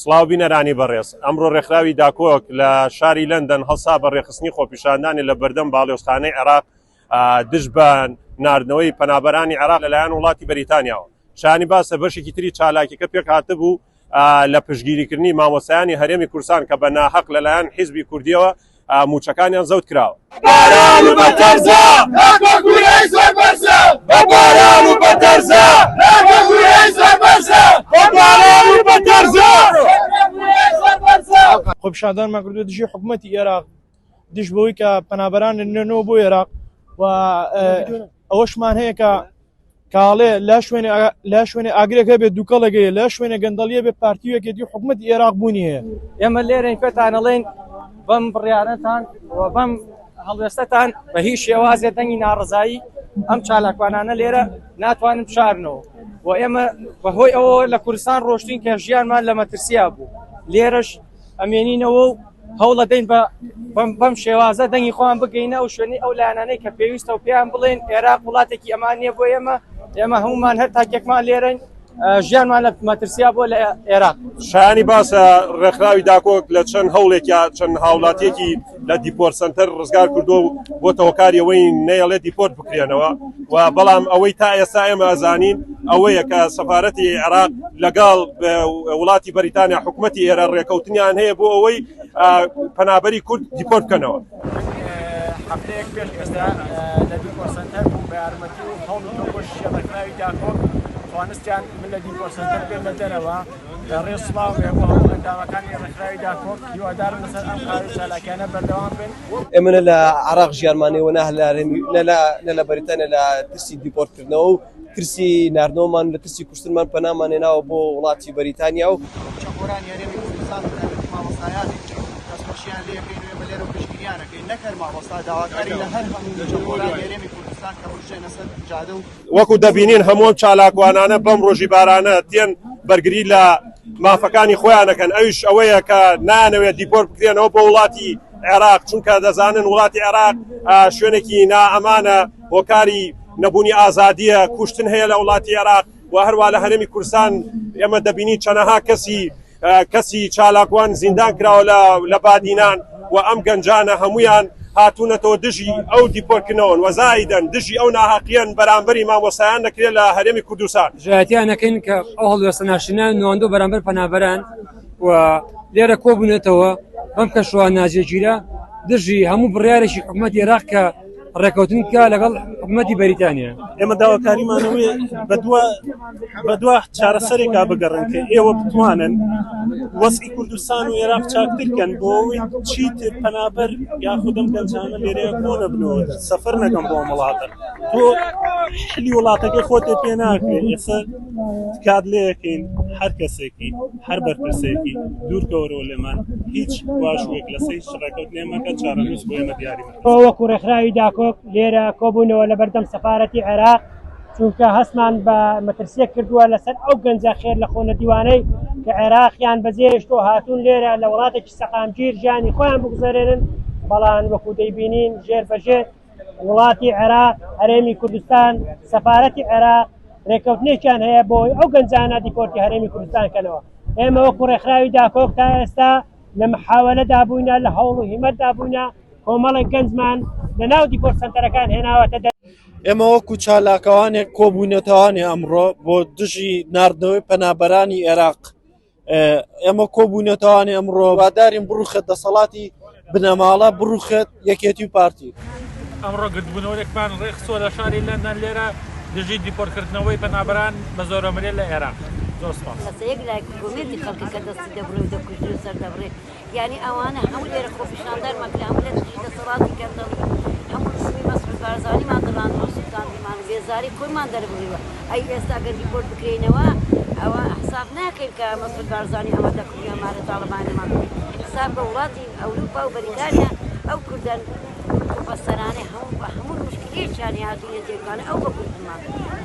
سڵاو بینەرانی بەڕێز ئەمڕۆ ڕێکخراوی داکۆک لە شاری لەندەن هەڵسا بە ڕێخستنی خۆپیشاندانی لە بەردەم باڵێۆزخانەی عێراق دژ بە ناردنەوەی پەنابەرانی عێراق لەلایەن وڵاتی بەریتانیاوە. شانی باسە بەشێکی تری چالاکیەکە پێک هاتبوو لە پشگیریکردنی مامۆسایانی هەرێمی کوردستان کە بە ناحەق لەلایەن حیزبی کوردیەوە موچەکانیان زەوت کراوە. باران و بەتەرزە ناکۆگوورەی زۆر بەرزە بە باران و بەتەرزە ناکۆگوورەی زۆر بەرزە بە باران و بەتەرزە خۆپیشاندانمان کردووە دژی حکوومەتی عێراق دژ بەوەی کە پەنابەران نێنەوە بۆ عێراق و ئەوەشمان هەیە کە کاڵێ لا شوێنێ ئاگرێکە بێت دووکەڵەگەیە لا شوێنە گەندەڵیە بێ پارتیوەکێتی حکوومەتی عێراق بوونی هەیە. ئێمە لێرەین پێتانەڵێن بەم بڕیارەتان و بەم هەڵوێستەتان بە هیچ شێوازێ دەنگی ناڕزایی ئەم چالاکوانانە لێرە ناتوانن بشارنەوە و ئێمە بەهۆی ئەوە لە کوردستان ڕۆشتین کە ژیانمان لە مەترسیا بوو لێرەش ئەمێنینەوە و هەوڵە دەین بەم شێوازە دەنگی خۆیان بگەینە و شوێنی ئەو لایەنانەی کە پێویستە و پێیان بڵێن عێراق وڵاتێکی ئەمان نییە بۆ ئێمە هەمومان هەر تاکێکمان لێرەین ژیانمان لە مەترسیا بۆ لە عێراق. شایانی باسە ڕێکخراوی داکۆک لە چەند هەوڵێکیا چەند هاوڵاتیەکی لە دیپۆرت سنتەر ڕزگار کردو بۆ تەوەکاریەوەی نەیەڵێ دیپۆرت بکرێنەوە و بەڵام ئەوەی تا ئێستا ئێمە ئەزانین ئەوەیە کە سەفارەتی عێراق لەگەڵ وڵاتی بەریتانیا حکوومەتی ئێرە ڕێکەوتنیان هەیە بۆ ئەوەی پەنابەری کورد دیپۆرت بکەنەوە. هەفتەیەک پێش ئێستا لە دیپۆرت سنتەر بوو بە یارمەتی و هەوڵ کۆشیە ڕێکخراوی داکۆک توانستیان من لە دیپۆرت سنتەر بێن لە دەرەوە ڕێز سڵاوێ بۆ هەوڵ ئەندامەکانی ڕێکخراوی داکۆک هیوادارم لەسەر ئەم کار و چالاکیانە بەردەوام بن. ئێمە لە عێراق ژیانمانەوە نە لە بەریتانیا لە ترسی دیپۆرتکردنەوە و ترسی ناردنەوەمان لە ترسی کوشتنمان پەنامان هێناوە بۆ وڵاتی بەریتانیا و چەقۆرانی هەرێمی کوردستان و تایبەتی مامۆستایانی دەستخۆشییان لێ بکەین و ئێمە لێرە پشتگیریانەکەین نەکەر مامۆستا داواکاری لە هەر هەموو چەقۆرانی هەرێمی کوردستان کە ڕژێنە سەر جادە و وەکو دەبینین هەموو چالاکوانانە بەم ڕۆژی بارانە تێن بەرگری لە مافەکانی خۆیانەکەن ئەوش ئەوەیە کە نانەوێت دیپۆرت بکرێنەوە بۆ وڵاتی عێراق چونکە دەزانن وڵاتی عێراق شوێنێکی نائەمانە هۆکاری نەبوونی ئازادیە کوشتن هەیە لە وڵاتی عێراق و هەروە لە هەرێمی کوردستان ئێمە دەبینی چەنەها کەسی چالاکوان زیندان کراوە لە بادینان و ئەم گەنجانە هەمویان هاتوونەتەوە دژی ئەو دیپۆرتکردنەوە وەزایدەن دژی ئەو ناحەقیەن بەرامبەری مامۆسایان دەکرێت لە هەرێمی کوردستان. ژایەتیانەکەین کە ئەو هەڵوێستە ناشرینان نواندۆ بەرامبەر پەنابەران و لێرە کۆبوونێتەوە بەم کەشوان ناجێگیرە دژی هەموو بڕیارێکی حکوومەتی عێراق کە ڕێکەوتن بکە لەگەڵ حکوومەتی بەریتانیا. ئێمە داواکاریمانەوەی بە دووە چارەسەرێکا بگەڕن کە ئێوە بتوانن وەزعی کوردستان و عێراق چاکترکەن بۆ ئەوەی چیتر پەنابەر یاخودەم گەنجانە لێرەیە کۆ نەبنەوە سەفەر نەکەم بۆ وڵاتە تۆ حلی وڵاتەکەی خۆتێ پێ ناکرێت ئێستا کات لێەکەین هەر کەسێکی هەر بەرپرسێکی دوورکەوەرەوە لێمان هیچ واژوێک لەسەر هیچ ڕێکەوت نێمەکە چارەنووس بۆ ئێمە دیاری وەکو ڕێکخراوی داکۆک لێرە کۆبوونەوە لە بەردەم سەفارەتی عێراق چونکە هەستمان بە مەترسیە کردووە لەسەر ئەو گەنجە خێر لە خۆنە دیوانەی کە عێراقیان بەجێهێشتۆ هاتوون لێرە لە وڵاتێکی سەقامگیر ژیانی خۆیان بگوزارێنن بەڵام وەکو دەیبینین ژێر بەژێر وڵاتی عێراق هەرێمی کوردستان سەفارەتی عێراق ڕێکەوتنێکیان هەیە بۆی ئەو گەنجانە دیپۆرتی هەرێمی کوردستان کەنەوە. ئێمە وەکو ڕێکخراوی داکۆک تا ئێستا لە محاولەدا بووینە لە هەوڵ و هیمەتدا بووینە کۆمەڵێک گەنجمان لە ناو دیپۆرت سەنتەرەکان هێناوەتە ئێمە وەکو چالاکەوانێک کۆبوونەتەوانی ئەمڕۆ بۆ دژی ناردنەوەی پەنابەرانی عێراق ئێمە کۆبوونەتەوانی ئەمڕۆ وادارین بڕوخێت دەسەڵاتی بنەماڵە بڕوخێت یەکێتی و پارتی. ئەمڕۆ گردبوونەوەیەکمان ڕێخسۆ لە شاری لەندەن لێرە دژی دیپۆرتکردنەوەی پەنابەران بە زۆرەمرێ لە عێراق. لەسەیەک لای حکوومەتی خەڵکی کە دەستی دەبڕێ و دەکوژی و سەر دەبڕێ یعنی ئەوانە هەموو لێرە خۆپیشاندارمان کرا هەموو لە دژی دەسەڵاتی گەردەڵی هەموو ڕسمی مەسعود بارزانیمان دەڕاندەوە سوڵتانیمان بێزاری خۆیمان دەربڕیوە ئەی ئێستا گەر دیپۆرت بکرێنەوە ئەوە حساب ناکەین کە مەسعود بارزانی ئەمە دەکوژی ئەمانە تاڵبانیمان حساب بە وڵاتی ئەوروپا و بەریتانیا ئەو کوردان بەسەرانەی هەموو مشکلێکیانی هاتوونە جێگانە ئەو بە کوردمان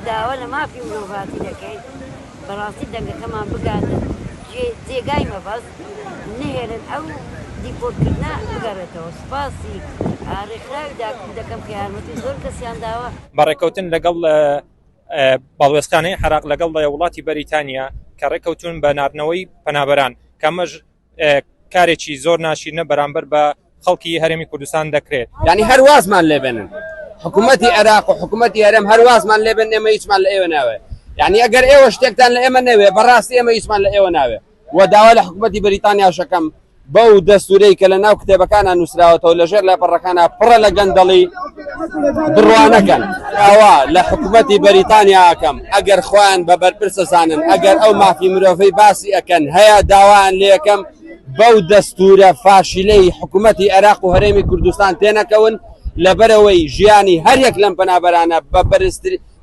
داوا لە مافی مرۆڤاتی دەکەین بەڕاستی دەنگەکەمان بگاتن جێگای مەبەست نهێنن ئەو دیپۆرتکردنا بگەڕێتەوە. سوپاسی ڕێکخراوی دەکەم کە یارمەتی زۆر کەسیان داوە بە ڕێکەوتن لەگەڵ باڵوێستخانەی عێراق لەگەڵ وڵاتی بەریتانیا کە ڕێکەوتون بە ناردنەوەی پەنابەران کەمەش کارێکی زۆر ناشیرنە بەرامبەر بە خەڵکی هەرێمی کوردستان دەکرێت. یعنی هەروازمان لێبێنن حکوومەتی عێراق و حکوومەتی هەرێم هەروازمان لێبن ئێمە هیچمان لە ئێوە ناوێ. یعنی ئەگەر ئێوە شتێکتان لە ئێمە نەوێ بەڕاستی ئێمە هیچمان لە ئێوە ناوێ و داوا لە حکوومەتی بریتانیا شەکەم بەو دەستورەی کە لە ناو کتێبەکانە نووسراوەتەوە لەژێر لاپەڕەکانە پڕە لە گەندەڵی بڕوانەکەن ئەوە لە حکوومەتی بەریتانیا ئەەکەم ئەگەر خۆیان بە بەرپرسە زانن ئەگەر ئەو مافی مرۆڤەی باسی ئەەکەن هەیە داوایان لێ یەکەم بەو دەستورە فاشیلەی حکوومەتی عێراق و هەرێمی کوردستان تێنەکەون لەبەرەوەی ژیانی هەر یەک لەم پەنابەرانە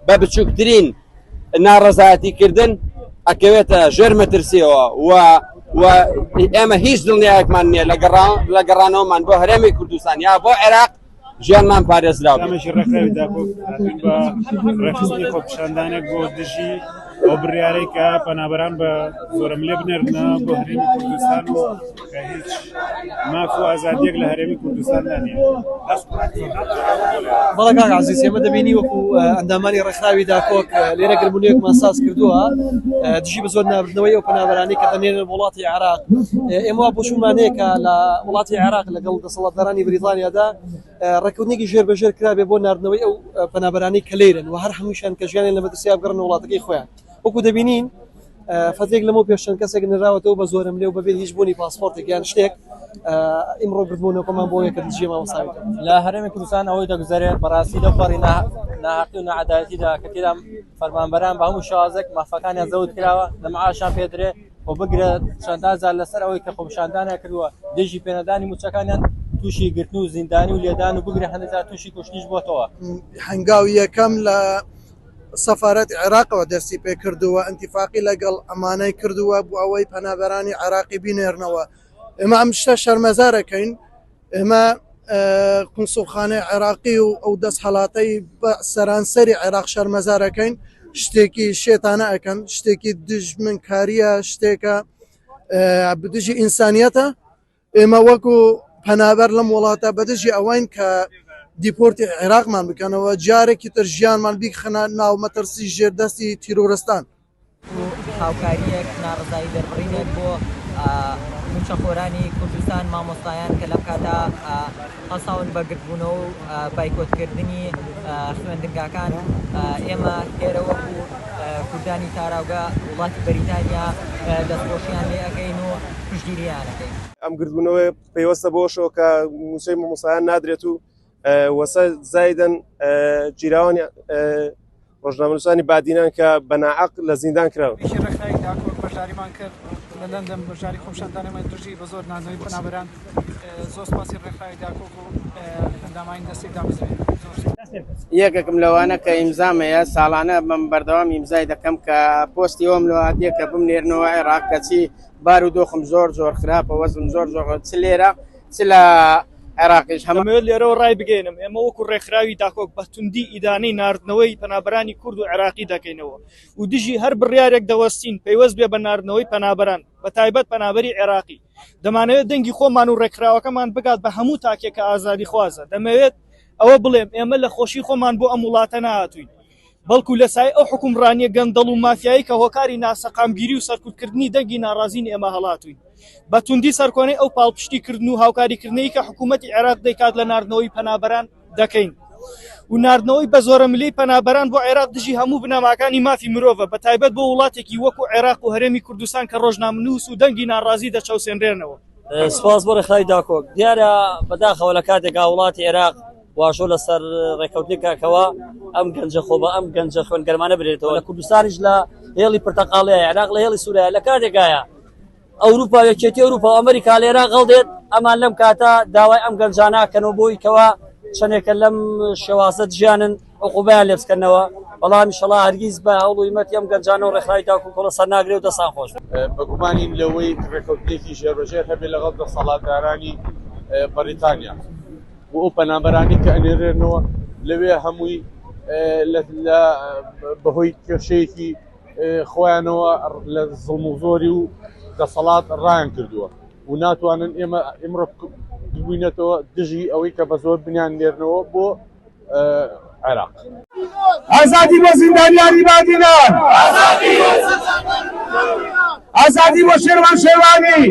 بە بچووکترین ناڕەزایەتیکردن ئەکەوێتە ژێر مەترسیەوە و ئێمە هیچ دڵنیایەکمان نییە لە گەڕانەوەمان بۆ هەرێمی کوردستان یا بۆ عێراق ژیانمان پارێزراوە. ئەمەشی ڕێکخراوی داکۆ بە ڕێخستنی خۆپیشاندانێک بۆ دژی ئەو بڕیارەی کە پەنابەران بە زۆرم لێ بنێرنە بۆ هەرێمی کوردستان و کە هیچ ماف و ئازادیەک لە هەرێمی کوردستاندا نییە. بەڵێ کاک عەزیز ئێمە دەبینی وەکو ئەندامانی ڕێکخراوی داکۆک لێرە گرمبوونەیەکمان ساز کردووە دژی بە زۆر نابردنەوەی ئەو پەنابەرانی کە دەنێرن وڵاتی عێراق. ئێمە وا بۆچوومانەیە کە لە وڵاتی عێراق لەگەڵ دەسەڵاتدارانی بریتانیادا ڕێککەوتنێکی ژێر بەژێر کرابێ بۆ ناردنەوەی ئەو پەنابەرانی کە لێرن و هەر هەمووشیان کە ژیانیان لە مەترسیا بگەڕن وڵاتەکەی خۆیان. وەکو دەبینین فەتێک لەمە پێشەن کەسێک نراوەتەوە بە زۆرم لێو بەبێت هیچ بوونی پاسپۆرتێکیان شتێک ئیمڕۆ گرتبوونەوەمان بۆ یەکە دژی مامۆستاویەوە لە هەرێمی کوردستان ئەوەی دەگوزارێت بەڕاستی لەپەڕی ناحەقی و نەعەدالەتیدا کە تێدا فەرمانبەران بە هەموو شازێک مافەکانیان زەوت کراوە لە مەعاشیان پێدرێت و بگرێت چەندازار لەسەر ئەوەی کە خۆپیشاندانیان کردووە دژی پێنەدانی موچەکانیان تووشی گرتن و زیندانی و لێدان و بگرێت هەندێک تووشی کوشتنیش بۆتەوە. هەنگاوی یەکەم لە سەفارەتی عێراقەوە دەستی پێ کردووە ئەنتیفاقی لەگەڵ ئەمانەی کردووە بۆ ئەوەی پەنابەرانی عێراقی بینێرنەوە. ئێمە ئەم شتە شەرمەزارەکەین ئێمە قونسوڵخانەی عێراقی و ئەو دەست هەڵاتەی بە سەرانسەری عێراق شەرمەزارەکەین شتێکی شێتانە ئەەکەن شتێکی دژمنکاریە شتێکە بدژی ئینسانیەتە. ئێمە وەکو پەنابەر لەم وڵاتە بەدژی ئەوین کە دیپۆرتی عێراقمان بکەنەوە جارێکی تر ژیانمان بیخەنە ناو مەترسی ژێردەستی تیرۆرستان. هاوکاریەک ناڕزایی دەربڕینێک بۆ موچەخۆرانی کوردستان مامۆستایان کە لەم کاتا هەساون بەگرتبوونەوە و بایکۆتکردنی خوێندنگاکان ئێمە ئێرە وەکو کوردانی تاراوگا وڵاتی بەریتانیا دەستخۆشیان لێ ئەەکەین و پشتگیریانەکەین. ئەم گرتبوونەوە پێوەستە بۆشەوە کە موچەی مامۆستایان نادرێت و وەسە زایدەن جیراوانی ڕۆژنامەنووسانی بادینان کە بەناعەق لە زیندان کراون. پیشی ڕێکخراوی داکۆک بەشداریمان کرد لە لەندەن بەشداری خۆپیشاندانەوەی دژی بە زۆر ناردنەوەی پەنابەران زۆر سپاسی ڕێکخراوی داکۆک و ئەندامانی دەستێک دامەزرێت. یەکێکم لەوانە کە ئیمزامەیە ساڵانە بەم بەردەوام ئیمزای دەکەم کە پۆستی ئەوم لەواتیە کە بمنێرنەوە عێراق کەچی بار و دۆخم زۆر خراپە وەزم زۆر چ لێرە چ لە عێراقیش هەمەوێت لێرەوە ڕای بگەینم ئێمە وەکو ڕێکخراوی داکۆک بە توندی ئیدانەی ناردنەوەی پەنابەرانی کورد و عێراقی دەکەینەوە و دژی هەر بڕیارێک دەوەستین پەیوەست بێ بە ناردنەوەی پەنابەران بە تایبەت پەنابەری عێراقی دەمانەوێت دەنگی خۆمان و ڕێکخراوەکەمان بگات بە هەموو تاکێکە ئازادی خوازە دەمەوێت ئەوە بڵێم ئێمە لە خۆشی خۆمان بۆ ئەم وڵاتە نهاتووین بەڵکو لە سای ئەو حکومڕانیە گەندەڵ و مافیایی کە هۆکاری ناسەقامگیری و سەرکوتکردنی دەنگی ناڕازین ئێمە هەڵاتوین بە توندی سەرکۆنەی ئەو پاڵپشتیکردن و هاوکاریکردنەوەی کە حکوومەتی عێراق دەیکات لە ناردنەوەی پەنابەران دەکەین و ناردنەوەی بە زۆرە ملی پەنابەران بۆ عێراق دژی هەموو بنەماکانی مافی مرۆڤە بە تایبەت بۆ وڵاتێکی وەکو عێراق و هەرێمی کوردستان کە ڕۆژنامەنووس و دەنگی ناڕازی دەچەوسێنرێنەوە. سپاس بۆ ڕێکخراوی داکۆک دیارە بەداخەوە لە کاتێکا وڵاتی عێراق واشۆ لەسەر ڕێکەوتنی کاکەوە ئەم گەنجە خۆبە ئەم گەنجە خوێنگەرمانە برێتەوە لە کوردستانیش لە هێڵی پرتەقاڵیە عێراق لە هێڵی سووریا لە کاتێکایە ئەوروپا یەکێتی ئەوروپا و ئەمریکا لە عێراق هەڵدێت ئەمان لەم کاتە داوای ئەم گەنجانە کەنەوە بۆی کەوە چەندێکە لەم شێوازە ژیانن عقوبەیان لێ بکەنەوە بەڵام ئینشەڵا هەرگیز بە هەوڵ و هیمەتی ئەم گەنجانە و ڕێکخراوی داکۆک لەسەر ناگرێت و دەستان خۆش بەگومانین لەوەی ڕێکەوتێکی ژێربەژێر هەبێت لەگەڵ دەسەڵاتدارانی بەریتانیا و ئەو پەنابەرانی کە ئەنێرێنەوە لەوێ هەمووی بەهۆی کێشەیەکی خۆیانەوە لە زڵم و زۆری و دەسەڵات ڕایان کردووە و ناتوانن ئێمە ئمڕۆ ببووینەتەوە دژی ئەوەی کە بە زۆر بنیان نێرنەوە بۆ عێراق. ئازادی بۆ زیندانیانی بادینان! ئازادی بۆ شێروان شێوانی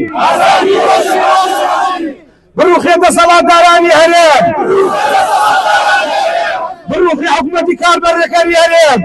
بڕوخێتە سەڵاتدارانی هەرێم بڕوخی حکوومەتی کاربەرەکانی هەرێم